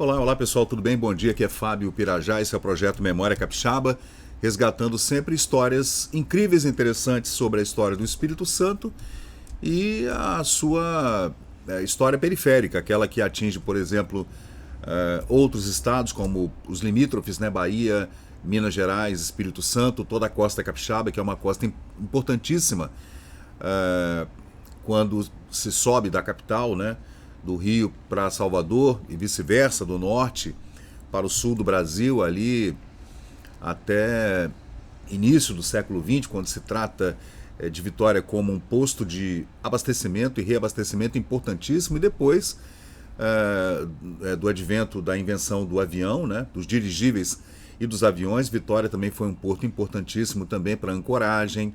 Olá pessoal, tudo bem? Bom dia, aqui é Fábio Pirajá, esse é o projeto Memória Capixaba, resgatando sempre histórias incríveis e interessantes sobre a história do Espírito Santo e a sua história periférica, aquela que atinge, por exemplo, outros estados como os limítrofes, né? Bahia, Minas Gerais, Espírito Santo, toda a costa capixaba, que é uma costa importantíssima quando se sobe da capital, né? Do Rio para Salvador e vice-versa, do norte para o sul do Brasil, ali até início do século XX, quando se trata de Vitória como um posto de abastecimento e reabastecimento importantíssimo, e depois do advento da invenção do avião, né, dos dirigíveis e dos aviões, Vitória também foi um porto importantíssimo também para ancoragem,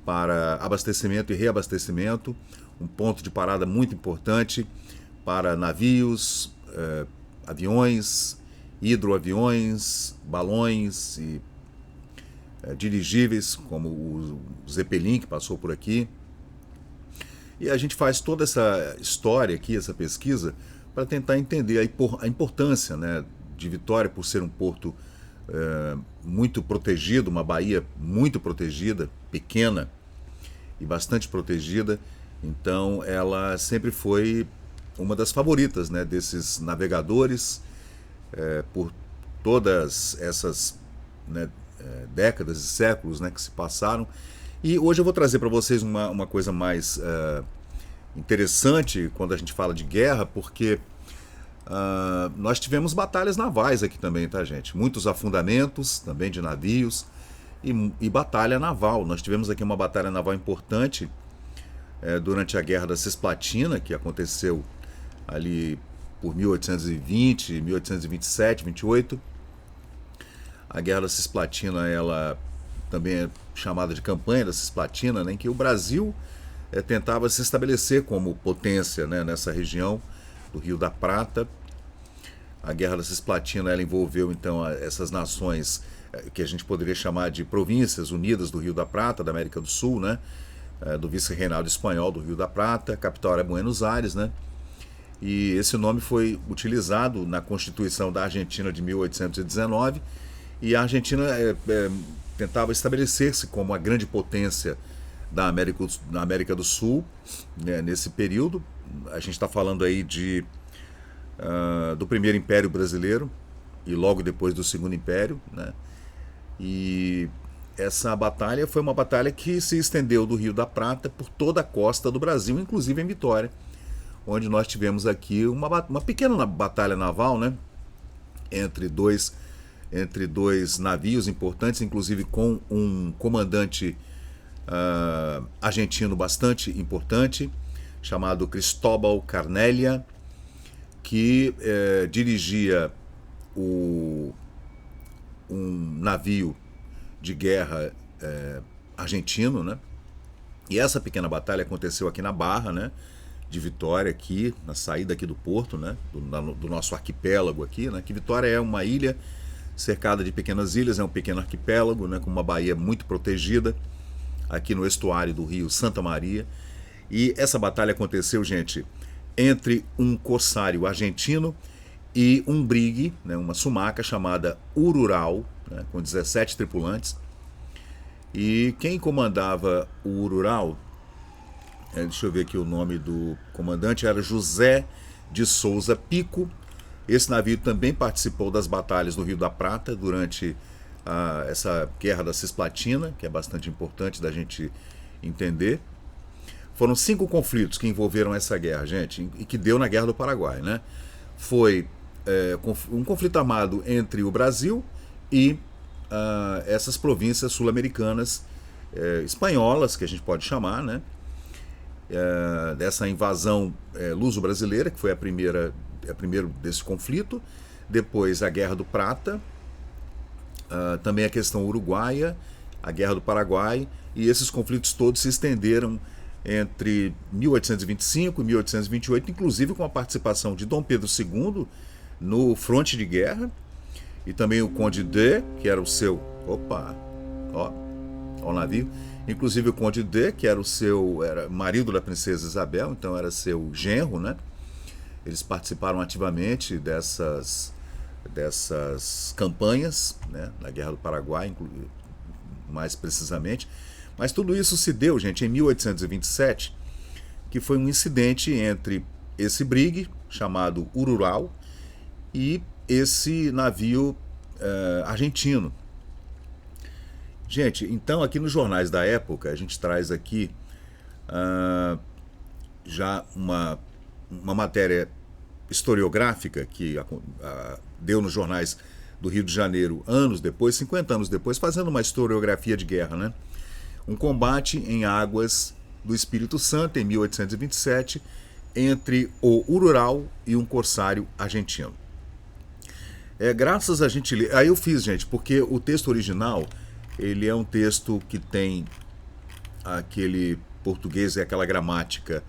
para abastecimento e reabastecimento, um ponto de parada muito importante para navios, aviões, hidroaviões, balões e dirigíveis, como o Zeppelin, que passou por aqui. E a gente faz toda essa história aqui, essa pesquisa, para tentar entender a importância, né, de Vitória por ser um porto muito protegido, uma baía muito protegida, pequena e bastante protegida. Então ela sempre foi uma das favoritas, né, desses navegadores por todas essas, né, décadas e séculos, né, que se passaram. E hoje eu vou trazer para vocês uma coisa mais interessante quando a gente fala de guerra, porque nós tivemos batalhas navais aqui também, tá, gente? Muitos afundamentos também de navios e batalha naval. Nós tivemos aqui uma batalha naval importante durante a Guerra da Cisplatina, que aconteceu ali por 1820, 1827, 28. A Guerra da Cisplatina, ela também é chamada de Campanha da Cisplatina, né, em que o Brasil tentava se estabelecer como potência, né, nessa região do Rio da Prata. A Guerra da Cisplatina, ela envolveu então essas nações que a gente poderia chamar de Províncias Unidas do Rio da Prata, da América do Sul, né, do vice-reinado espanhol do Rio da Prata. A capital era Buenos Aires, né? E esse nome foi utilizado na Constituição da Argentina de 1819, e a Argentina tentava estabelecer-se como a grande potência da América do Sul, né, nesse período. A gente está falando aí do primeiro Império Brasileiro e logo depois do Segundo Império, né? E essa batalha foi uma batalha que se estendeu do Rio da Prata por toda a costa do Brasil, inclusive em Vitória, onde nós tivemos aqui uma pequena batalha naval, né, entre dois navios importantes, inclusive com um comandante argentino bastante importante, chamado Cristóbal Carnelia, que dirigia um navio de guerra argentino, né? E essa pequena batalha aconteceu aqui na Barra, né, de Vitória, aqui na saída aqui do porto, né, do nosso arquipélago aqui, né, que Vitória é uma ilha cercada de pequenas ilhas, é um pequeno arquipélago, né, com uma baía muito protegida aqui no estuário do rio Santa Maria. E essa batalha aconteceu, gente, entre um corsário argentino e um brigue, né, uma sumaca chamada Urural, né, com 17 tripulantes. E quem comandava o Urural, deixa eu ver aqui o nome do comandante, era José de Souza Pico. Esse navio também participou das batalhas do Rio da Prata durante essa Guerra da Cisplatina, que é bastante importante da gente entender. Foram 5 conflitos que envolveram essa guerra, gente, e que deu na Guerra do Paraguai, né? Foi um conflito armado entre o Brasil e essas províncias sul-americanas, espanholas, que a gente pode chamar, né? Dessa invasão luso-brasileira, que foi a primeiro desse conflito. Depois a Guerra do Prata, também a questão uruguaia, a Guerra do Paraguai, e esses conflitos todos se estenderam entre 1825 e 1828, inclusive com a participação de Dom Pedro II no fronte de guerra, e também o Conde de, que era o seu... Opa! Ó o navio. Inclusive o Conde de, que era marido da princesa Isabel, então era seu genro, né? eles participaram ativamente dessas campanhas, né, na Guerra do Paraguai, mais precisamente. Mas tudo isso se deu, gente, em 1827, que foi um incidente entre esse brigue, chamado Urural, e esse navio argentino. Gente, então aqui nos jornais da época, a gente traz aqui já uma matéria historiográfica que deu nos jornais do Rio de Janeiro anos depois, 50 anos depois, fazendo uma historiografia de guerra, né? Um combate em águas do Espírito Santo, em 1827, entre o Urural e um corsário argentino. Graças a gentileza... Aí eu fiz, gente, porque o texto original, ele é um texto que tem aquele português e aquela gramática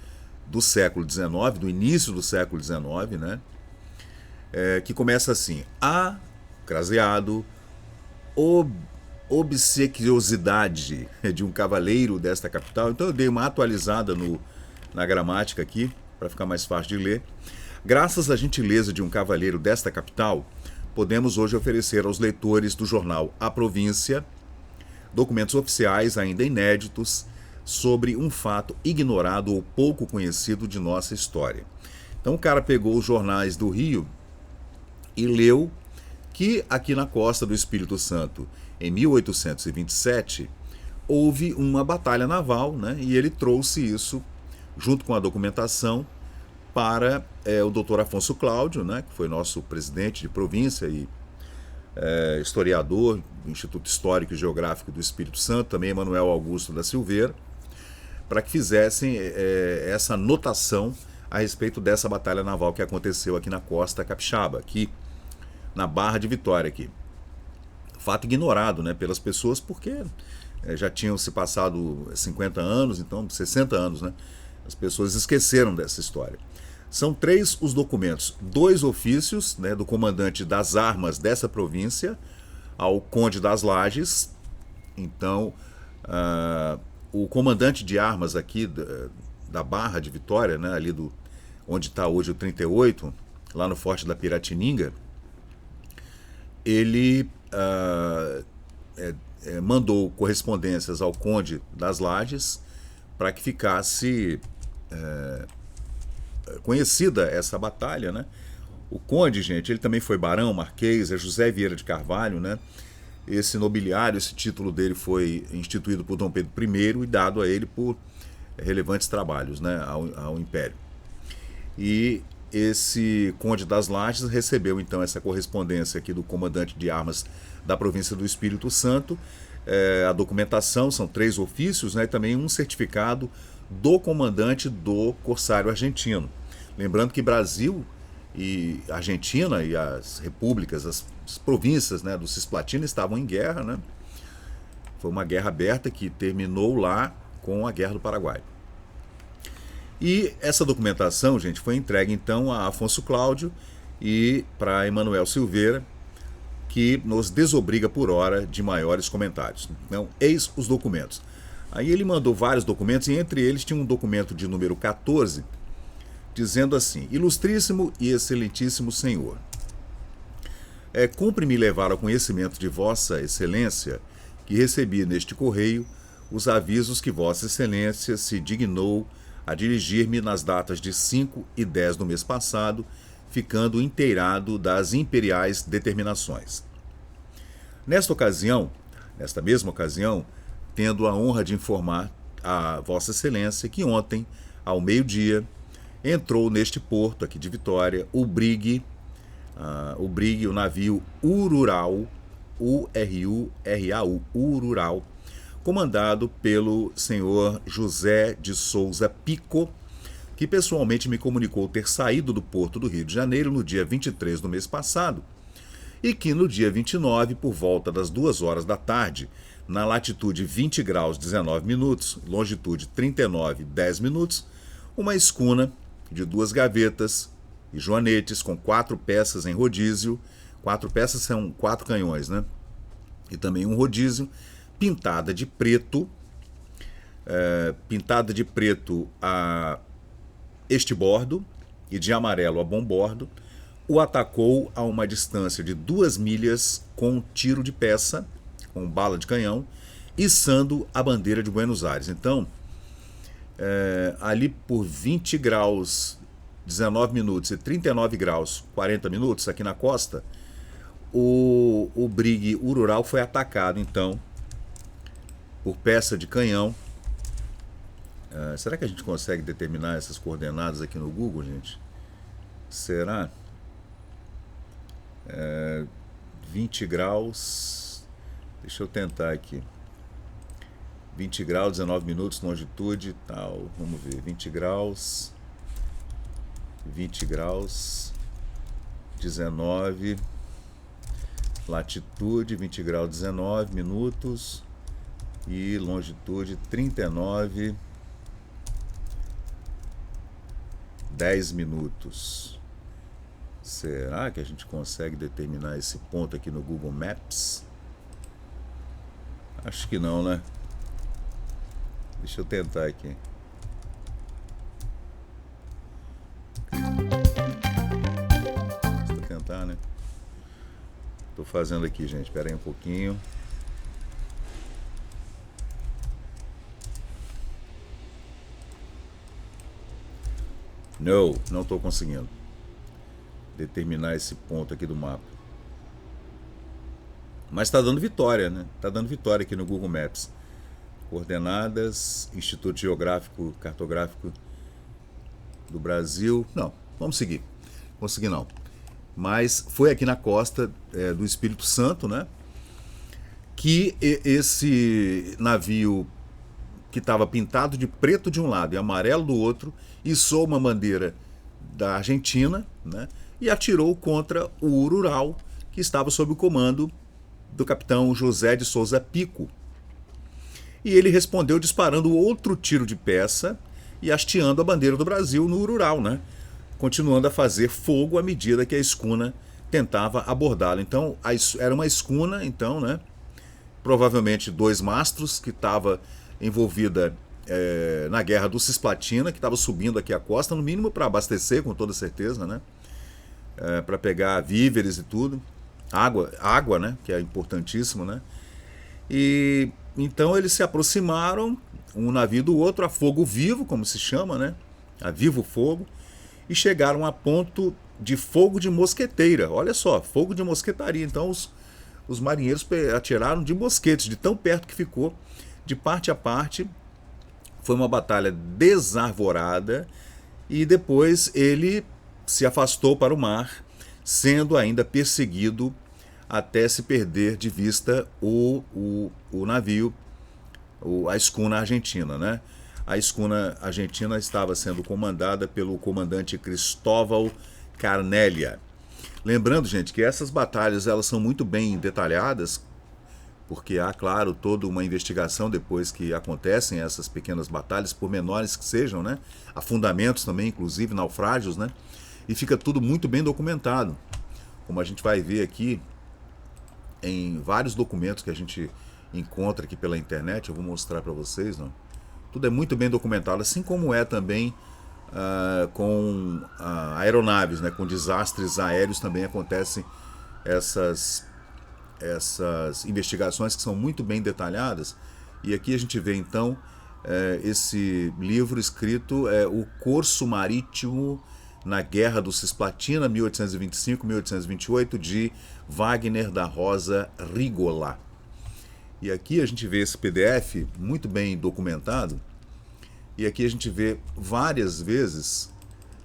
do século XIX, do início do século XIX, né? Que começa assim: a, craseado, obsequiosidade de um cavaleiro desta capital. Então eu dei uma atualizada na gramática aqui, para ficar mais fácil de ler. Graças à gentileza de um cavaleiro desta capital, podemos hoje oferecer aos leitores do jornal A Província documentos oficiais ainda inéditos sobre um fato ignorado ou pouco conhecido de nossa história. Então o cara pegou os jornais do Rio e leu que aqui na costa do Espírito Santo, em 1827, houve uma batalha naval, né? E ele trouxe isso, junto com a documentação, para o Dr. Afonso Cláudio, né? Que foi nosso presidente de província e historiador do Instituto Histórico e Geográfico do Espírito Santo, também Manuel Augusto da Silveira, para que fizessem essa anotação a respeito dessa batalha naval que aconteceu aqui na costa capixaba, aqui na Barra de Vitória. Aqui. Fato ignorado, né, pelas pessoas, porque já tinham se passado 50 anos, então 60 anos, né? As pessoas esqueceram dessa história. São 3 os documentos, 2 ofícios, né, do comandante das armas dessa província ao conde das Lages. Então, o comandante de armas aqui da Barra de Vitória, né, ali onde está hoje o 38, lá no Forte da Piratininga, ele mandou correspondências ao conde das Lages para que ficasse conhecida essa batalha, né? O conde, gente, ele também foi barão, marquês, é José Vieira de Carvalho, né? Esse nobiliário, esse título dele foi instituído por Dom Pedro I e dado a ele por relevantes trabalhos, né, ao Império. E esse conde das Lages recebeu então essa correspondência aqui do comandante de armas da província do Espírito Santo. A documentação, são 3 ofícios, né, e também um certificado do comandante do corsário argentino. Lembrando que Brasil e Argentina e as repúblicas, as províncias, né, do Cisplatina estavam em guerra, né? Foi uma guerra aberta que terminou lá com a Guerra do Paraguai. E essa documentação, gente, foi entregue então a Afonso Cláudio e para Emanuel Silveira, que nos desobriga por hora de maiores comentários. Então, eis os documentos. Aí ele mandou vários documentos e entre eles tinha um documento de número 14, dizendo assim: Ilustríssimo e excelentíssimo senhor, cumpre-me levar ao conhecimento de vossa excelência que recebi neste correio os avisos que vossa excelência se dignou a dirigir-me nas datas de 5 e 10 do mês passado, ficando inteirado das imperiais determinações. Nesta mesma ocasião, tendo a honra de informar a vossa excelência que ontem, ao meio-dia, entrou neste porto aqui de Vitória o navio Urural, U-R-U-R-A-U, Urural, comandado pelo senhor José de Souza Pico, que pessoalmente me comunicou ter saído do porto do Rio de Janeiro no dia 23 do mês passado, e que no dia 29, por volta das 2 horas da tarde, na latitude 20 graus 19 minutos, longitude 39 10 minutos, uma escuna de 2 gavetas e joanetes com 4 peças em rodízio, 4 peças são 4 canhões, né? E também um rodízio, pintada de preto a este bordo e de amarelo a bom bordo, o atacou a uma distância de 2 milhas com tiro de peça, com bala de canhão, içando a bandeira de Buenos Aires. Então, ali por 20 graus, 19 minutos e 39 graus, 40 minutos aqui na costa, o brigue Urural foi atacado, então, por peça de canhão. Será que a gente consegue determinar essas coordenadas aqui no Google, gente? Será? 20 graus. Deixa eu tentar aqui. 20 graus, 19 minutos, longitude, tal. Vamos ver. 20 graus. 20 graus. 19. Latitude, 20 graus, 19 minutos. E longitude, 39. 10 minutos. Será que a gente consegue determinar esse ponto aqui no Google Maps? Acho que não, né? Deixa eu tentar aqui. Deixa eu tentar, né? Tô fazendo aqui, gente. Espera aí um pouquinho. Não estou conseguindo determinar esse ponto aqui do mapa. Mas está dando vitória, né? Está dando vitória aqui no Google Maps. Coordenadas, Instituto Geográfico Cartográfico do Brasil. Não, vamos seguir. Consegui não. Mas foi aqui na costa do Espírito Santo, né? Que esse navio que estava pintado de preto de um lado e amarelo do outro, içou uma bandeira da Argentina, né, e atirou contra o Urural, que estava sob o comando do capitão José de Souza Pico. E ele respondeu disparando outro tiro de peça e hasteando a bandeira do Brasil no Urural, né, continuando a fazer fogo à medida que a escuna tentava abordá-lo. Então, era uma escuna, então, né, provavelmente 2 mastros, que estava envolvida na guerra do Cisplatina, que estava subindo aqui a costa, no mínimo para abastecer, com toda certeza, né? Para pegar víveres e tudo. Água, né? Que é importantíssimo, né? E então eles se aproximaram, um navio do outro, a fogo vivo, como se chama, né? A vivo fogo, e chegaram a ponto de fogo de mosqueteira. Olha só, fogo de mosquetaria. Então os marinheiros atiraram de mosquetes, de tão perto que ficou. De parte a parte, foi uma batalha desarvorada e depois ele se afastou para o mar, sendo ainda perseguido até se perder de vista o navio, a escuna argentina, né? A escuna argentina estava sendo comandada pelo comandante Cristóbal Carnelia. Lembrando, gente, que essas batalhas elas são muito bem detalhadas, porque há, claro, toda uma investigação depois que acontecem essas pequenas batalhas, por menores que sejam, né? Afundamentos também, inclusive naufrágios, né? E fica tudo muito bem documentado, como a gente vai ver aqui em vários documentos que a gente encontra aqui pela internet. Eu vou mostrar para vocês, né? Tudo é muito bem documentado, assim como é também com aeronaves, né? Com desastres aéreos também acontecem essas investigações que são muito bem detalhadas. E aqui a gente vê então esse livro escrito, O Corso Marítimo na Guerra do Cisplatina, 1825-1828, de Wagner da Rosa Rigola. E aqui a gente vê esse PDF muito bem documentado, e aqui a gente vê várias vezes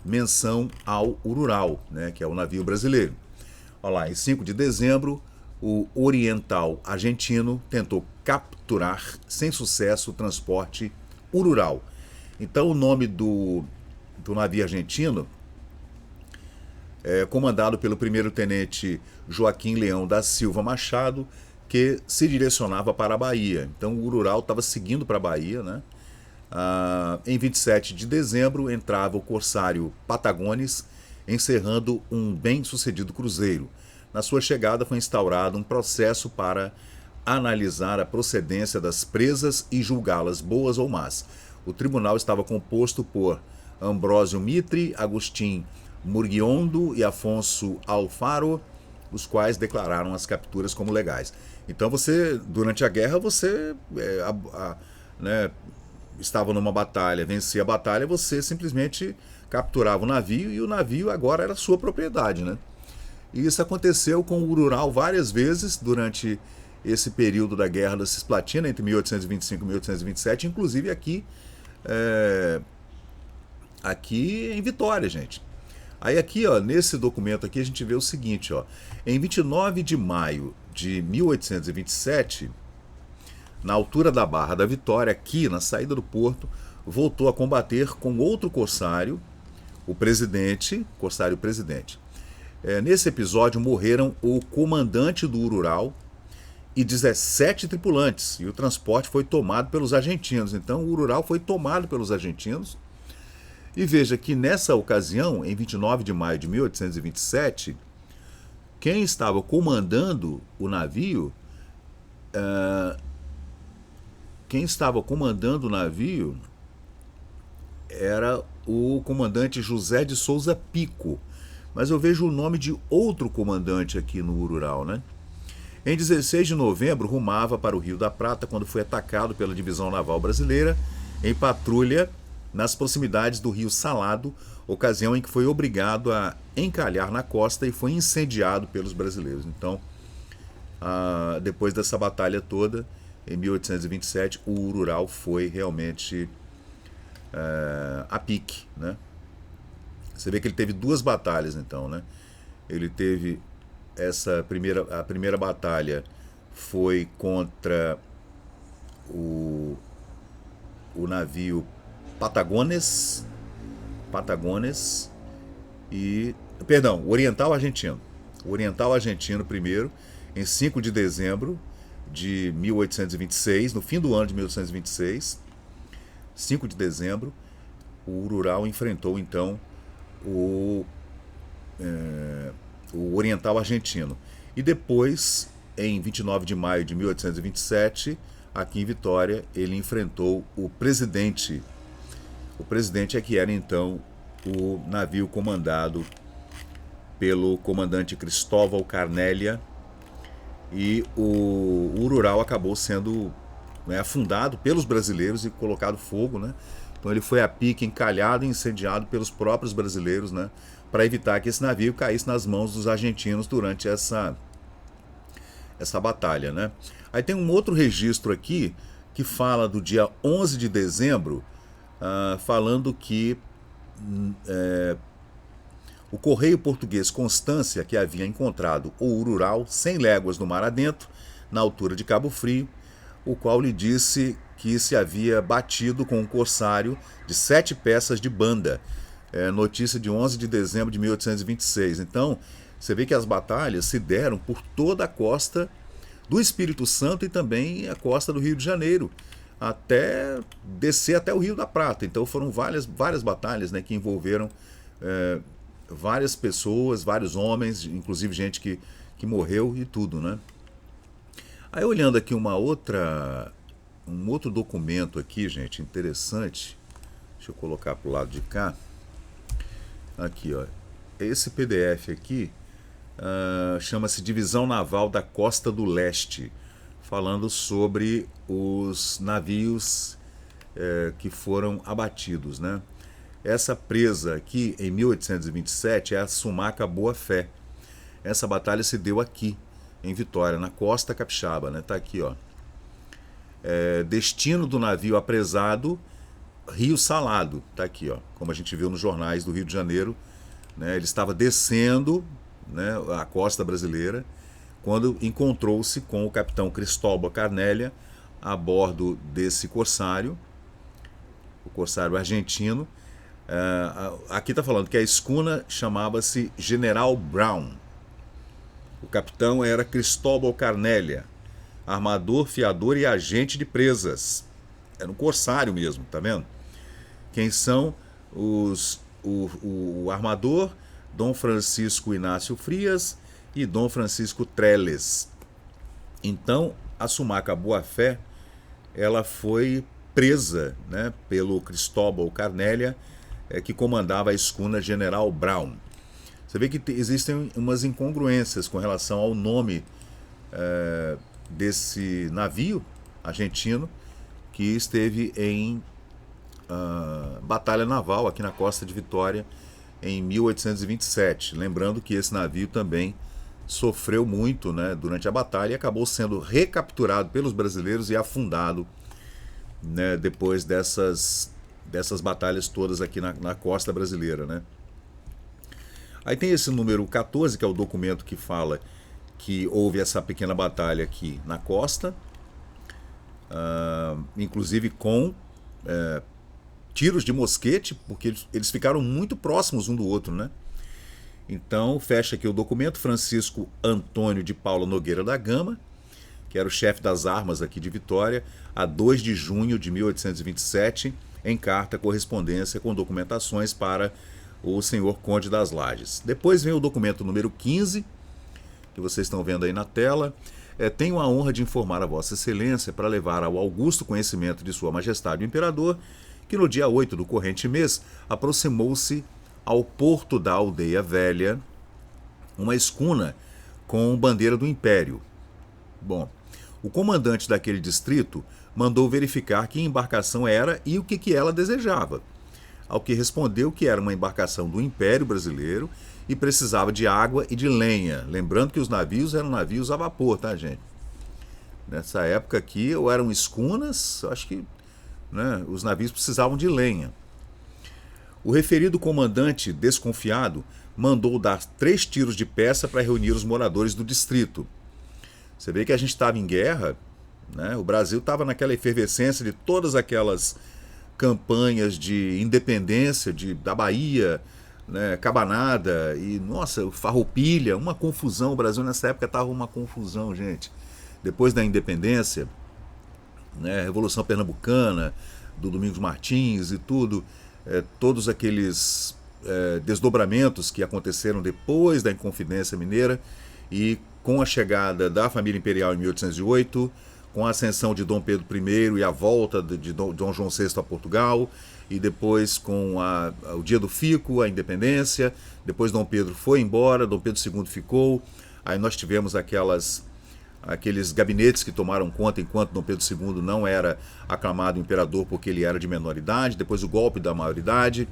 menção ao Urural, né, que é o navio brasileiro. Olha lá, em 5 de dezembro, o Oriental Argentino tentou capturar sem sucesso o transporte Urural. Então o nome do navio argentino é comandado pelo primeiro-tenente Joaquim Leão da Silva Machado, que se direcionava para a Bahia. Então o Urural estava seguindo para a Bahia, né? Em 27 de dezembro entrava o corsário Patagones, encerrando um bem-sucedido cruzeiro. Na sua chegada foi instaurado um processo para analisar a procedência das presas e julgá-las boas ou más. O tribunal estava composto por Ambrósio Mitre, Agustim Murguiondo e Afonso Alfaro, os quais declararam as capturas como legais. Então você, durante a guerra, você né, estava numa batalha, vencia a batalha, você simplesmente capturava o navio e o navio agora era sua propriedade, né? E isso aconteceu com o Urural várias vezes durante esse período da Guerra da Cisplatina, entre 1825 e 1827, inclusive aqui em Vitória, gente. Aí aqui, ó, nesse documento aqui, a gente vê o seguinte, ó. Em 29 de maio de 1827, na altura da Barra da Vitória, aqui na saída do porto, voltou a combater com outro corsário, o corsário presidente. Nesse episódio morreram o comandante do Urural e 17 tripulantes, e o transporte foi tomado pelos argentinos. Então o Urural foi tomado pelos argentinos. E veja que nessa ocasião, em 29 de maio de 1827, quem estava comandando o navio, era o comandante José de Souza Pico. Mas eu vejo o nome de outro comandante aqui no Urural, né? Em 16 de novembro, rumava para o Rio da Prata quando foi atacado pela Divisão Naval Brasileira em patrulha nas proximidades do Rio Salado, ocasião em que foi obrigado a encalhar na costa e foi incendiado pelos brasileiros. Então, depois dessa batalha toda, em 1827, o Urural foi realmente a pique, né? Você vê que ele teve duas batalhas, então, né? Ele teve a primeira batalha foi contra o navio Patagones e, perdão, o Oriental Argentino primeiro, em 5 de dezembro de 1826, no fim do ano de 1826, 5 de dezembro, o Urural enfrentou então o Oriental Argentino. E depois, em 29 de maio de 1827, aqui em Vitória, ele enfrentou o Presidente. O Presidente é que era então o navio comandado pelo comandante Cristóvão Carnélia, e o Urural acabou sendo afundado pelos brasileiros e colocado fogo, né? Então ele foi a pique, encalhado e incendiado pelos próprios brasileiros, né? Para evitar que esse navio caísse nas mãos dos argentinos durante essa batalha, né? Aí tem um outro registro aqui que fala do dia 11 de dezembro, falando que o correio português Constância, que havia encontrado o Urural 100 léguas no mar adentro, na altura de Cabo Frio, o qual lhe disse que se havia batido com um corsário de 7 peças de banda. Notícia de 11 de dezembro de 1826. Então, você vê que as batalhas se deram por toda a costa do Espírito Santo e também a costa do Rio de Janeiro, até descer até o Rio da Prata. Então foram várias batalhas, né, que envolveram várias pessoas, vários homens, inclusive gente que morreu e tudo, né? Aí olhando aqui um outro documento aqui, gente, interessante. Deixa eu colocar para o lado de cá. Aqui, ó. Esse PDF aqui chama-se Divisão Naval da Costa do Leste, falando sobre os navios que foram abatidos, né? Essa presa aqui, em 1827, é a Sumaca Boa Fé. Essa batalha se deu aqui, em Vitória, na costa capixaba, né? Tá aqui, ó. Destino do navio apresado, Rio Salado. Tá aqui, ó. Como a gente viu nos jornais do Rio de Janeiro, né? Ele estava descendo, né, a costa brasileira, quando encontrou-se com o capitão Cristóvão Carnélia a bordo desse corsário, o corsário argentino. Aqui está falando que a escuna chamava-se General Brown. O capitão era Cristóvão Carnélia, armador, fiador e agente de presas. Era um corsário mesmo, tá vendo? Quem são o armador? Dom Francisco Inácio Frias e Dom Francisco Trelles. Então, a Sumaca Boa Fé, ela foi presa, né, pelo Cristóvão Carnélia que comandava a escuna General Brown. Você vê que existem umas incongruências com relação ao nome desse navio argentino que esteve em batalha naval aqui na costa de Vitória em 1827. Lembrando que esse navio também sofreu muito, né, durante a batalha e acabou sendo recapturado pelos brasileiros e afundado, né, depois dessas batalhas todas aqui na costa brasileira, né? Aí tem esse número 14, que é o documento que fala que houve essa pequena batalha aqui na costa, inclusive com tiros de mosquete, porque eles ficaram muito próximos um do outro, né? Então, fecha aqui o documento. Francisco Antônio de Paula Nogueira da Gama, que era o chefe das armas aqui de Vitória, a 2 de junho de 1827, em carta correspondência com documentações para o senhor Conde das Lages. Depois vem o documento número 15, que vocês estão vendo aí na tela. Tenho a honra de informar a Vossa Excelência para levar ao augusto conhecimento de Sua Majestade o Imperador que no dia 8 do corrente mês aproximou-se ao porto da Aldeia Velha uma escuna com bandeira do Império. Bom, o comandante daquele distrito mandou verificar que embarcação era e o que ela desejava, ao que respondeu que era uma embarcação do Império Brasileiro e precisava de água e de lenha. Lembrando que os navios eram navios a vapor, tá, gente? Nessa época aqui, ou eram escunas, acho que, né, os navios precisavam de lenha. O referido comandante, desconfiado, mandou dar 3 tiros de peça para reunir os moradores do distrito. Você vê que a gente estava em guerra, né? O Brasil estava naquela efervescência de todas aquelas campanhas de independência da Bahia, né, Cabanada e, nossa, Farroupilha, uma confusão. O Brasil nessa época estava uma confusão, gente. Depois da independência, né, Revolução Pernambucana, do Domingos Martins e tudo, todos aqueles desdobramentos que aconteceram depois da Inconfidência Mineira e com a chegada da família imperial em 1808, com a ascensão de Dom Pedro I e a volta de Dom João VI a Portugal, e depois com o dia do fico, a independência, depois Dom Pedro foi embora, Dom Pedro II ficou, aí nós tivemos aqueles gabinetes que tomaram conta enquanto Dom Pedro II não era aclamado imperador porque ele era de menor idade, depois o golpe da maioridade,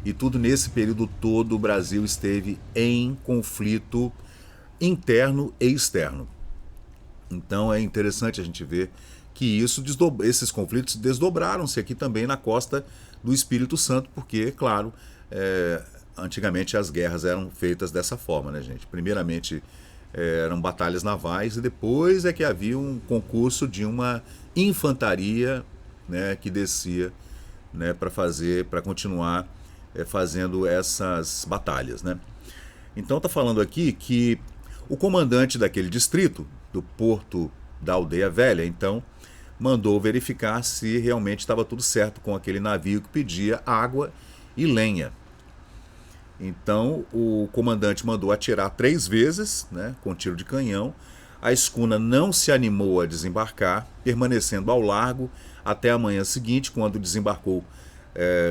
e tudo nesse período todo o Brasil esteve em conflito interno e externo. Então é interessante a gente ver que esses conflitos desdobraram-se aqui também na costa do Espírito Santo, porque, claro, antigamente as guerras eram feitas dessa forma, né, gente? Primeiramente eram batalhas navais e depois é que havia um concurso de uma infantaria, né, que descia, né, para continuar fazendo essas batalhas, né? Então está falando aqui que o comandante daquele distrito, do porto da Aldeia Velha, então, mandou verificar se realmente estava tudo certo com aquele navio que pedia água e lenha. Então, o comandante mandou atirar 3 vezes, né, com tiro de canhão. A escuna não se animou a desembarcar, permanecendo ao largo até a manhã seguinte, quando desembarcou.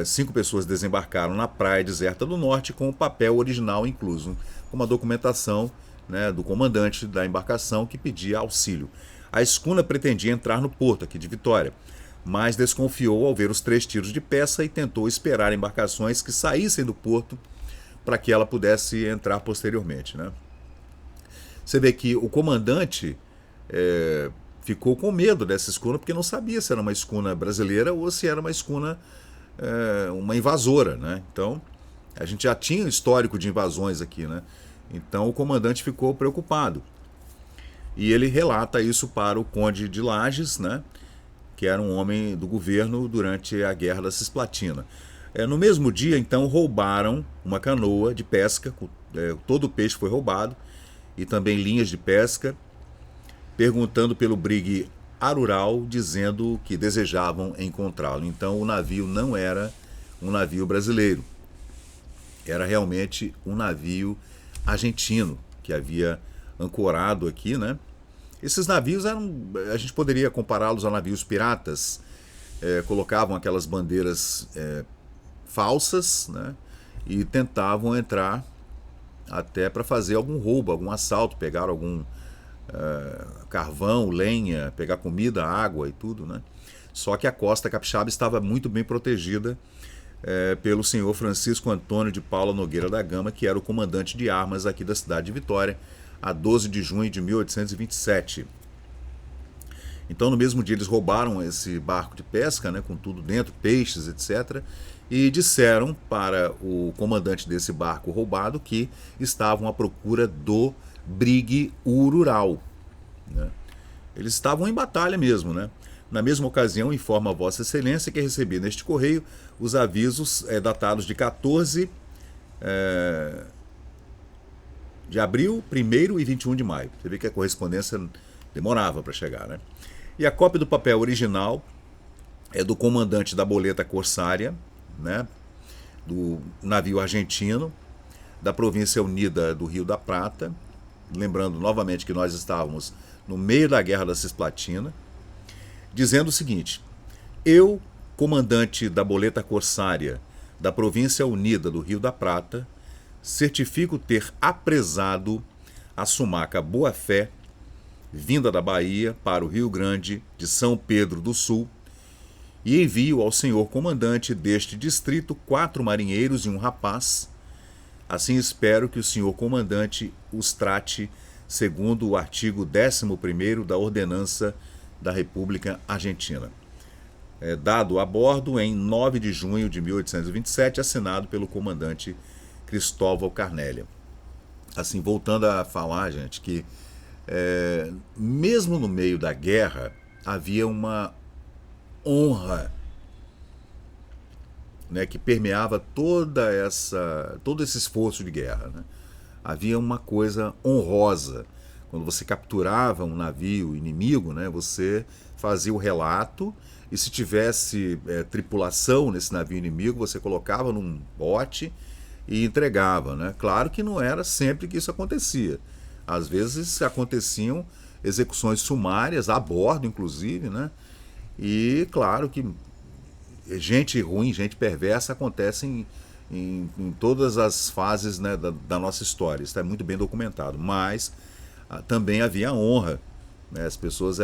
5 pessoas desembarcaram na praia deserta do norte com o papel original incluso, com uma documentação, né, do comandante da embarcação que pedia auxílio. A escuna pretendia entrar no porto aqui de Vitória, mas desconfiou ao ver os 3 tiros de peça e tentou esperar embarcações que saíssem do porto para que ela pudesse entrar posteriormente, né? Você vê que o comandante ficou com medo dessa escuna porque não sabia se era uma escuna brasileira ou se era uma escuna, uma invasora, né? Então, a gente já tinha um histórico de invasões aqui, né? Então o comandante ficou preocupado. E ele relata isso para o Conde de Lages, né, que era um homem do governo durante a Guerra da Cisplatina. No mesmo dia, então, roubaram uma canoa de pesca, todo o peixe foi roubado, e também linhas de pesca, perguntando pelo brigue Arural, dizendo que desejavam encontrá-lo. Então o navio não era um navio brasileiro, era realmente um navio argentino que havia ancorado aqui, né? Esses navios a gente poderia compará-los a navios piratas, colocavam aquelas bandeiras falsas, né? E tentavam entrar até para fazer algum roubo, algum assalto, pegar algum carvão, lenha, pegar comida, água e tudo, né? Só que a costa capixaba estava muito bem protegida pelo senhor Francisco Antônio de Paula Nogueira da Gama, que era o comandante de armas aqui da cidade de Vitória, a 12 de junho de 1827. Então, no mesmo dia, eles roubaram esse barco de pesca, né, com tudo dentro, peixes, etc., e disseram para o comandante desse barco roubado que estavam à procura do brigue Urural, né? Eles estavam em batalha mesmo, né? Na mesma ocasião, informa a Vossa Excelência que recebi neste correio os avisos datados de 14 de abril, 1º e 21 de maio. Você vê que a correspondência demorava para chegar, né? E a cópia do papel original é do comandante da boleta corsária, né, do navio argentino, da província unida do Rio da Prata. Lembrando novamente que nós estávamos no meio da Guerra da Cisplatina, dizendo o seguinte: eu, comandante da boleta corsária da província unida do Rio da Prata, certifico ter apresado a sumaca Boa Fé, vinda da Bahia para o Rio Grande de São Pedro do Sul, e envio ao senhor comandante deste distrito 4 marinheiros e um rapaz. Assim espero que o senhor comandante os trate segundo o artigo 11º da Ordenança da República Argentina. Dado a bordo em 9 de junho de 1827, assinado pelo comandante Cristóvão Carnélia. Assim, voltando a falar, gente, que mesmo no meio da guerra havia uma honra, né, que permeava todo esse esforço de guerra, né? Havia uma coisa honrosa. Quando você capturava um navio inimigo, né, você fazia o relato, e se tivesse tripulação nesse navio inimigo, você colocava num bote e entregava, né? Claro que não era sempre que isso acontecia. Às vezes aconteciam execuções sumárias, a bordo inclusive, né? E claro que gente ruim, gente perversa acontece em todas as fases, né, da nossa história. Isso é muito bem documentado. Mas também havia honra, né? As pessoas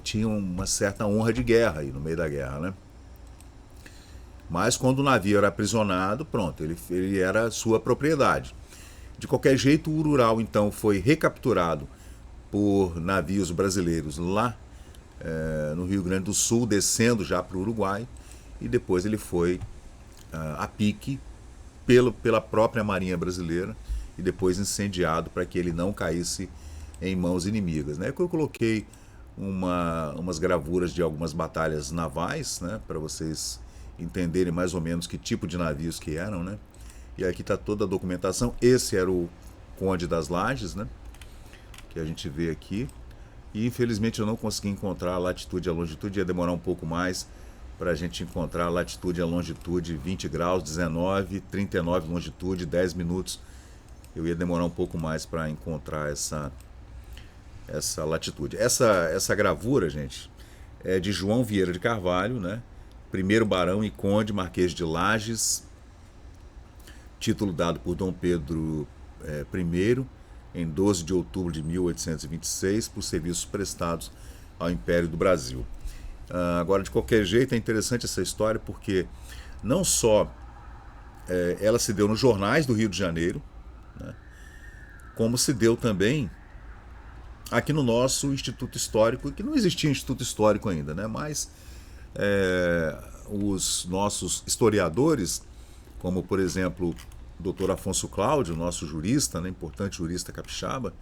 tinham uma certa honra de guerra aí no meio da guerra, né? Mas quando o navio era aprisionado, pronto, ele era sua propriedade. De qualquer jeito, o Urural então foi recapturado por navios brasileiros lá no Rio Grande do Sul, descendo já para o Uruguai, e depois ele foi a pique pela própria Marinha Brasileira e depois incendiado para que ele não caísse em mãos inimigas, né? Eu coloquei umas gravuras de algumas batalhas navais, né, para vocês entenderem mais ou menos que tipo de navios que eram, né? E aqui está toda a documentação. Esse era o Conde das Lages, né, que a gente vê aqui. E infelizmente eu não consegui encontrar a latitude e a longitude, ia demorar um pouco mais para a gente encontrar a latitude e a longitude, 20 graus, 19, 39 longitude, 10 minutos. Eu ia demorar um pouco mais para encontrar essa latitude. Essa gravura, gente, é de João Vieira de Carvalho, né? Primeiro barão e conde, marquês de Lages, título dado por Dom Pedro I, em 12 de outubro de 1826, por serviços prestados ao Império do Brasil. Agora, de qualquer jeito, é interessante essa história porque não só ela se deu nos jornais do Rio de Janeiro, né, como se deu também aqui no nosso Instituto Histórico, que não existia Instituto Histórico ainda, né, mas os nossos historiadores, como por exemplo o Dr. Afonso Cláudio, nosso jurista, né, importante jurista capixaba,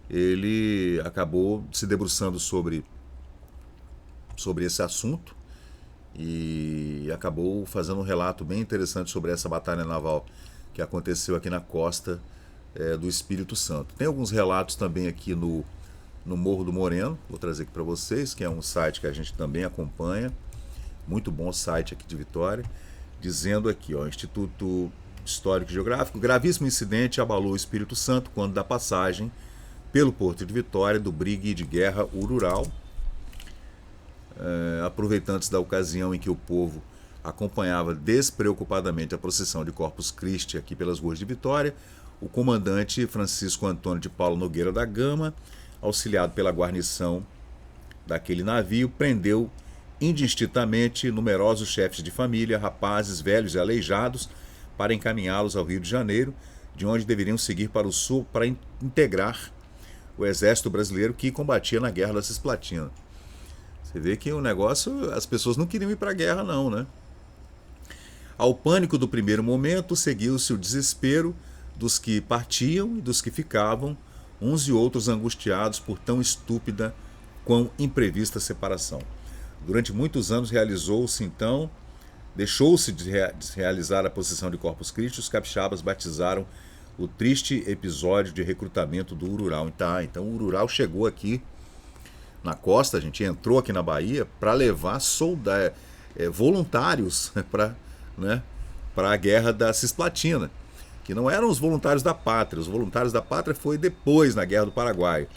ele acabou se debruçando sobre esse assunto e acabou fazendo um relato bem interessante sobre essa batalha naval que aconteceu aqui na costa do Espírito Santo. Tem alguns relatos também aqui no Morro do Moreno, vou trazer aqui para vocês, que é um site que a gente também acompanha, muito bom site aqui de Vitória, dizendo aqui, ó, Instituto Histórico e Geográfico: gravíssimo incidente abalou o Espírito Santo quando da passagem pelo Porto de Vitória do brigue de guerra Urural, aproveitando-se da ocasião em que o povo acompanhava despreocupadamente a procissão de Corpus Christi aqui pelas ruas de Vitória, o comandante Francisco Antônio de Paula Nogueira da Gama, auxiliado pela guarnição daquele navio, prendeu indistintamente numerosos chefes de família, rapazes, velhos e aleijados, para encaminhá-los ao Rio de Janeiro, de onde deveriam seguir para o sul para integrar o exército brasileiro que combatia na Guerra da Cisplatina. Você vê que o negócio, as pessoas não queriam ir para a guerra não, né? Ao pânico do primeiro momento, seguiu-se o desespero dos que partiam e dos que ficavam, uns e outros angustiados por tão estúpida quão imprevista separação. Durante muitos anos deixou-se de realizar a procissão de Corpus Christi, os capixabas batizaram o triste episódio de recrutamento do Urural. Então o Urural chegou aqui na costa, a gente entrou aqui na Bahia para levar voluntários para a Guerra da Cisplatina, que não eram os voluntários da pátria. Os voluntários da pátria foi depois, na Guerra do Paraguai.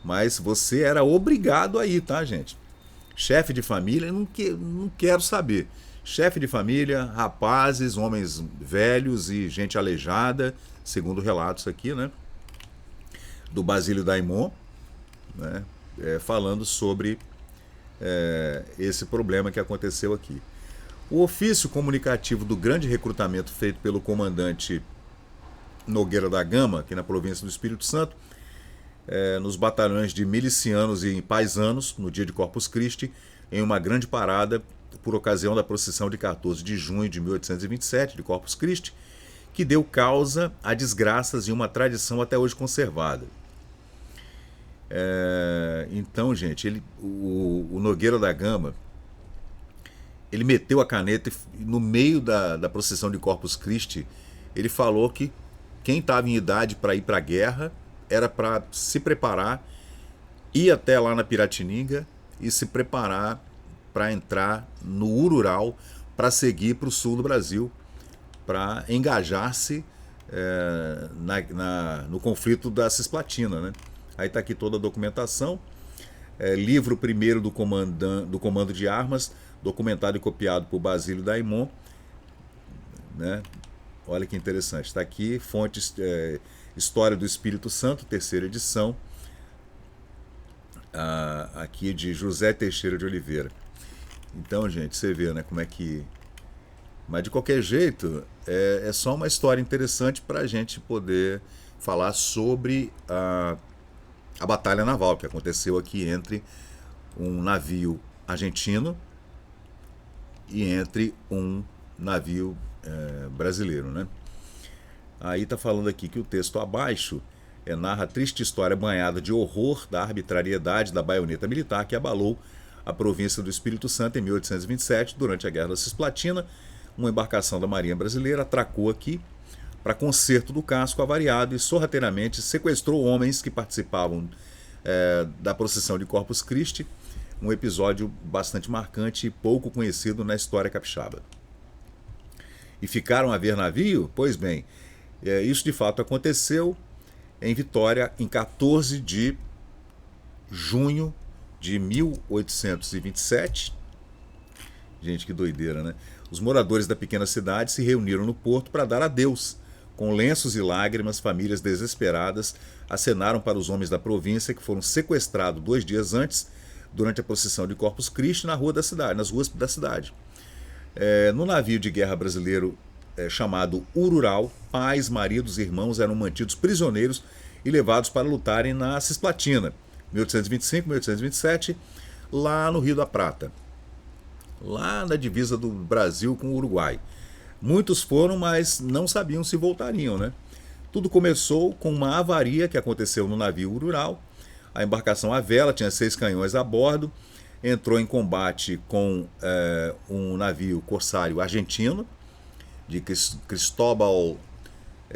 Mas você era obrigado a ir, tá, gente? Chefe de família, não quero saber. Chefe de família, rapazes, homens velhos e gente aleijada, segundo relatos aqui, né? Do Basílio Daimon, né? Falando sobre esse problema que aconteceu aqui. O ofício comunicativo do grande recrutamento feito pelo comandante Nogueira da Gama, aqui na província do Espírito Santo, nos batalhões de milicianos e paisanos, no dia de Corpus Christi, em uma grande parada por ocasião da procissão de 14 de junho de 1827, de Corpus Christi, que deu causa a desgraças e uma tradição até hoje conservada. Então, gente, o Nogueira da Gama, ele meteu a caneta e no meio da procissão de Corpus Christi, ele falou que quem estava em idade para ir para a guerra era para se preparar, ir até lá na Piratininga e se preparar para entrar no Urural, para seguir para o sul do Brasil, para engajar-se no conflito da Cisplatina, né? Aí está aqui toda a documentação. Livro primeiro do Comando de Armas, documentado e copiado por Basílio Daimon, né? Olha que interessante. Está aqui, fontes, História do Espírito Santo, terceira edição, aqui de José Teixeira de Oliveira. Então, gente, você vê, né, como é que... Mas, de qualquer jeito, é só uma história interessante para a gente poder falar sobre a batalha naval que aconteceu aqui entre um navio argentino e entre um navio brasileiro, né? Aí está falando aqui que o texto abaixo narra a triste história banhada de horror da arbitrariedade da baioneta militar que abalou a província do Espírito Santo em 1827, durante a Guerra da Cisplatina. Uma embarcação da Marinha Brasileira atracou aqui para conserto do casco avariado e sorrateiramente sequestrou homens que participavam da procissão de Corpus Christi, um episódio bastante marcante e pouco conhecido na história capixaba. E ficaram a ver navio? Pois bem, isso de fato aconteceu em Vitória em 14 de junho de 1827. Gente, que doideira, né? Os moradores da pequena cidade se reuniram no porto para dar adeus. Com lenços e lágrimas, famílias desesperadas acenaram para os homens da província que foram sequestrados 2 dias antes, durante a procissão de Corpus Christi, nas ruas da cidade. No navio de guerra brasileiro chamado Urural, pais, maridos e irmãos eram mantidos prisioneiros e levados para lutarem na Cisplatina, 1825, 1827, lá no Rio da Prata, lá na divisa do Brasil com o Uruguai. Muitos foram, mas não sabiam se voltariam, né? Tudo começou com uma avaria que aconteceu no navio Urural. A embarcação à vela tinha 6 canhões a bordo, entrou em combate com um navio corsário argentino, de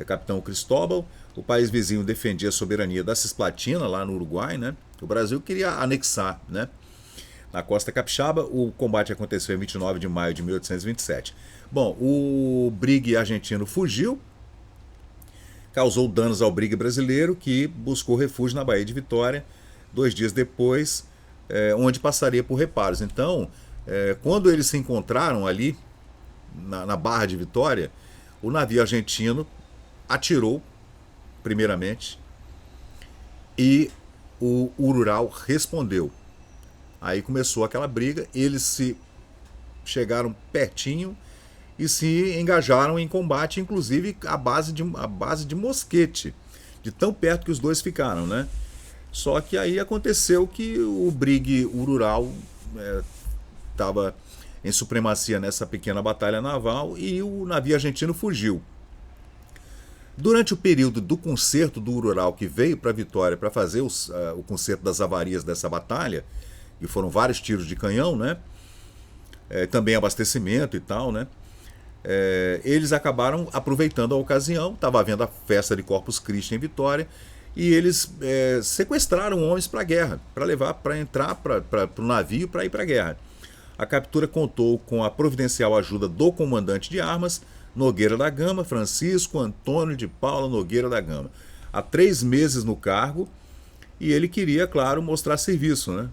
Capitão Cristóbal. O país vizinho defendia a soberania da Cisplatina, lá no Uruguai, né? O Brasil queria anexar, né? Na costa capixaba, o combate aconteceu em 29 de maio de 1827. Bom, o brigue argentino fugiu, causou danos ao brigue brasileiro, que buscou refúgio na Baía de Vitória, 2 dias depois, onde passaria por reparos. Então, quando eles se encontraram ali, na Barra de Vitória, o navio argentino atirou, primeiramente, e o Urural respondeu. Aí começou aquela briga, eles se chegaram pertinho e se engajaram em combate, inclusive à base de mosquete, de tão perto que os dois ficaram, né? Só que aí aconteceu que o Brig Urural estava em supremacia nessa pequena batalha naval e o navio argentino fugiu. Durante o período do concerto do Urural, que veio para Vitória para fazer o concerto das avarias dessa batalha, e foram vários tiros de canhão, né? Também abastecimento e tal, né? Eles acabaram aproveitando a ocasião, estava havendo a festa de Corpus Christi em Vitória, e eles sequestraram homens para a guerra, para levar, para entrar para o navio para ir para a guerra. A captura contou com a providencial ajuda do comandante de armas, Nogueira da Gama, Francisco Antônio de Paula Nogueira da Gama. Há 3 meses no cargo, e ele queria, claro, mostrar serviço, né?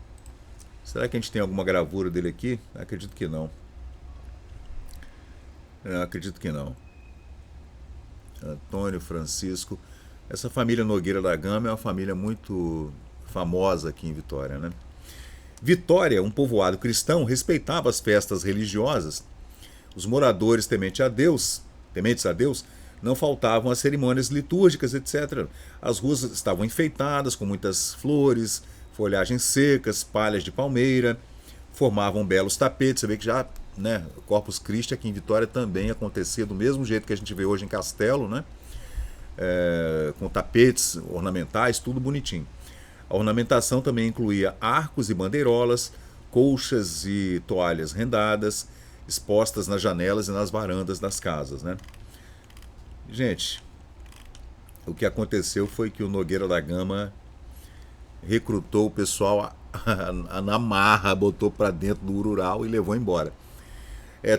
Será que a gente tem alguma gravura dele aqui? Acredito que não. Acredito que não. Antônio, Francisco. Essa família Nogueira da Gama é uma família muito famosa aqui em Vitória, né? Vitória, um povoado cristão, respeitava as festas religiosas. Os moradores tementes a Deus, não faltavam às cerimônias litúrgicas, etc. As ruas estavam enfeitadas com muitas flores, folhagens secas, palhas de palmeira, formavam belos tapetes. Você vê que já, né, Corpus Christi aqui em Vitória também acontecia do mesmo jeito que a gente vê hoje em Castelo, né? Com tapetes ornamentais, tudo bonitinho. A ornamentação também incluía arcos e bandeirolas, colchas e toalhas rendadas, expostas nas janelas e nas varandas das casas, né? Gente, o que aconteceu foi que o Nogueira da Gama recrutou o pessoal na marra, botou para dentro do Urural e levou embora.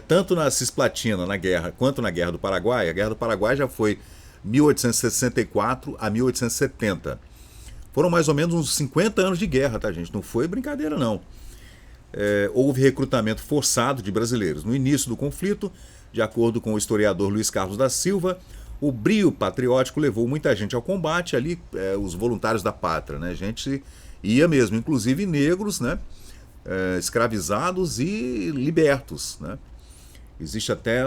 Tanto na Cisplatina, na guerra, quanto na Guerra do Paraguai. A Guerra do Paraguai já foi 1864 a 1870. Foram mais ou menos uns 50 anos de guerra, tá, gente? Não foi brincadeira, não. Houve recrutamento forçado de brasileiros. No início do conflito, de acordo com o historiador Luiz Carlos da Silva, o brio patriótico levou muita gente ao combate ali, os voluntários da pátria, né? A gente ia mesmo, inclusive negros, né? Escravizados e libertos, né? Existe até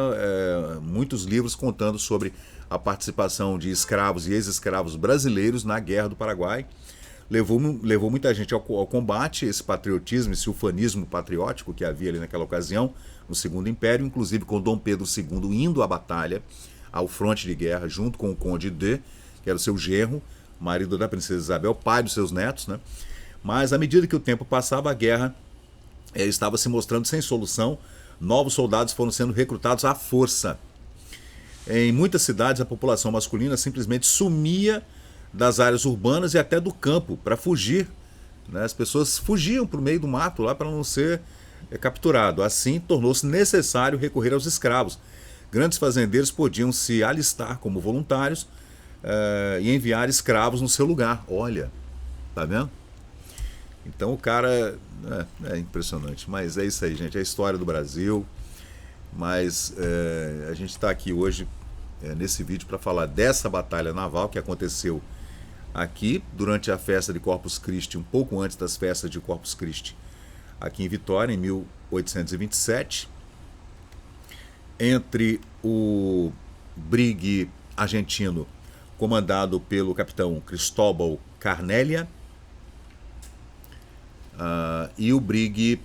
muitos livros contando sobre a participação de escravos e ex-escravos brasileiros na Guerra do Paraguai. Levou muita gente ao combate, esse patriotismo, esse ufanismo patriótico que havia ali naquela ocasião, no Segundo Império, inclusive com Dom Pedro II indo à batalha, ao fronte de guerra, junto com o Conde D, que era o seu genro, marido da princesa Isabel, pai dos seus netos, né? Mas à medida que o tempo passava, a guerra estava se mostrando sem solução, novos soldados foram sendo recrutados à força. Em muitas cidades, a população masculina simplesmente sumia das áreas urbanas e até do campo para fugir, né? As pessoas fugiam para o meio do mato lá para não ser capturado. Assim, tornou-se necessário recorrer aos escravos. Grandes fazendeiros podiam se alistar como voluntários e enviar escravos no seu lugar. Olha, tá vendo? Então o cara... É impressionante, mas é isso aí, gente. É a história do Brasil. Mas a gente está aqui hoje nesse vídeo para falar dessa batalha naval que aconteceu aqui durante a festa de Corpus Christi, um pouco antes das festas de Corpus Christi, aqui em Vitória, em 1827, entre o brig argentino comandado pelo capitão Cristóbal Carnélia e o brig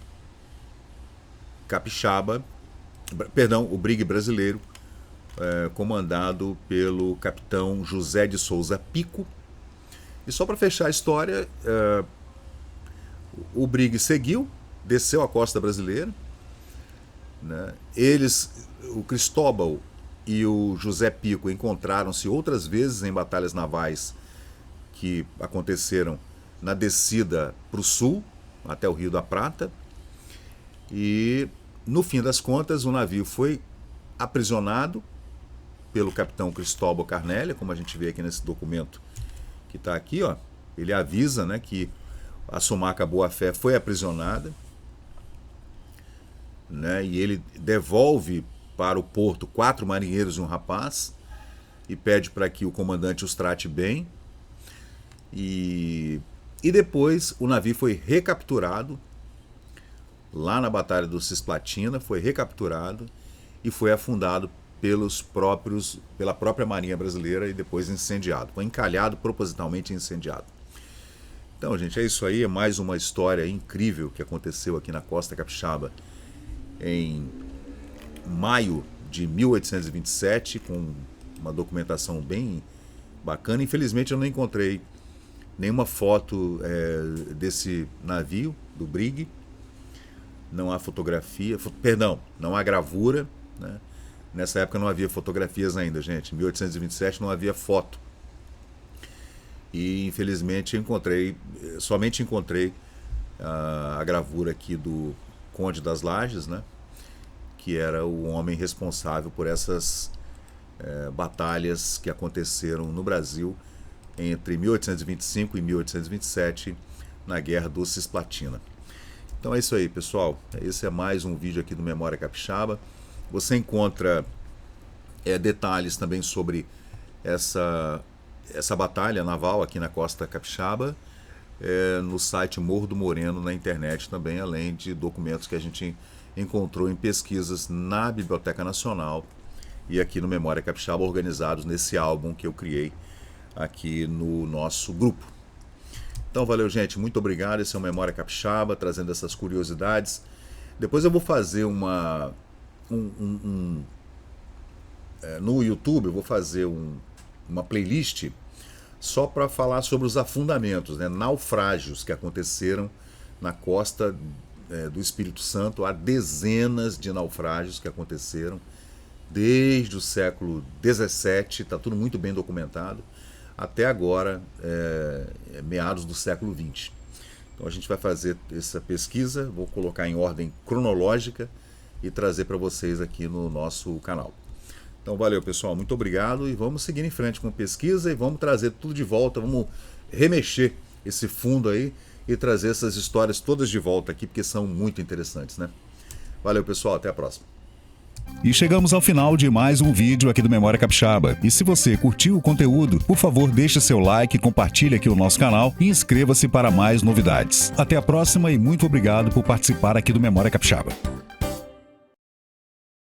capixaba, perdão, o brig brasileiro, comandado pelo capitão José de Souza Pico. E só para fechar a história, o brig seguiu, desceu a costa brasileira, né? O Cristóbal e o José Pico encontraram-se outras vezes em batalhas navais que aconteceram na descida para o sul, até o Rio da Prata. E no fim das contas, o navio foi aprisionado pelo capitão Cristóbal Carnélia, como a gente vê aqui nesse documento que está aqui, ó. Ele avisa, né, que a Sumaca Boa Fé foi aprisionada, né, e ele devolve para o porto 4 marinheiros e um rapaz e pede para que o comandante os trate bem. E depois o navio foi recapturado lá na Batalha do Cisplatina, foi recapturado e foi afundado pela própria Marinha Brasileira e depois incendiado. Foi encalhado, propositalmente incendiado. Então, gente, é isso aí. É mais uma história incrível que aconteceu aqui na Costa Capixaba em maio de 1827, com uma documentação bem bacana. Infelizmente, eu não encontrei nenhuma foto desse navio, do Brig. Não há fotografia, não há gravura, né? Nessa época não havia fotografias ainda, gente. Em 1827 não havia foto. E infelizmente somente encontrei a gravura aqui do Conde das Lages, né? Que era o homem responsável por essas batalhas que aconteceram no Brasil entre 1825 e 1827, na Guerra do Cisplatina. Então é isso aí, pessoal. Esse é mais um vídeo aqui do Memória Capixaba. Você encontra detalhes também sobre essa batalha naval aqui na Costa Capixaba no site Morro do Moreno, na internet também, além de documentos que a gente encontrou em pesquisas na Biblioteca Nacional e aqui no Memória Capixaba, organizados nesse álbum que eu criei aqui no nosso grupo. Então valeu, gente, muito obrigado. Esse é o Memória Capixaba, trazendo essas curiosidades. Depois eu vou fazer no YouTube, eu vou fazer uma playlist só para falar sobre os afundamentos, né, naufrágios que aconteceram na costa do Espírito Santo. Há dezenas de naufrágios que aconteceram desde o século XVII, está tudo muito bem documentado, até agora, meados do século XX. Então a gente vai fazer essa pesquisa, vou colocar em ordem cronológica e trazer para vocês aqui no nosso canal. Então valeu, pessoal, muito obrigado e vamos seguir em frente com pesquisa e vamos trazer tudo de volta, vamos remexer esse fundo aí e trazer essas histórias todas de volta aqui, porque são muito interessantes, né? Valeu, pessoal, até a próxima. E chegamos ao final de mais um vídeo aqui do Memória Capixaba. E se você curtiu o conteúdo, por favor, deixe seu like, compartilhe aqui o nosso canal e inscreva-se para mais novidades. Até a próxima e muito obrigado por participar aqui do Memória Capixaba.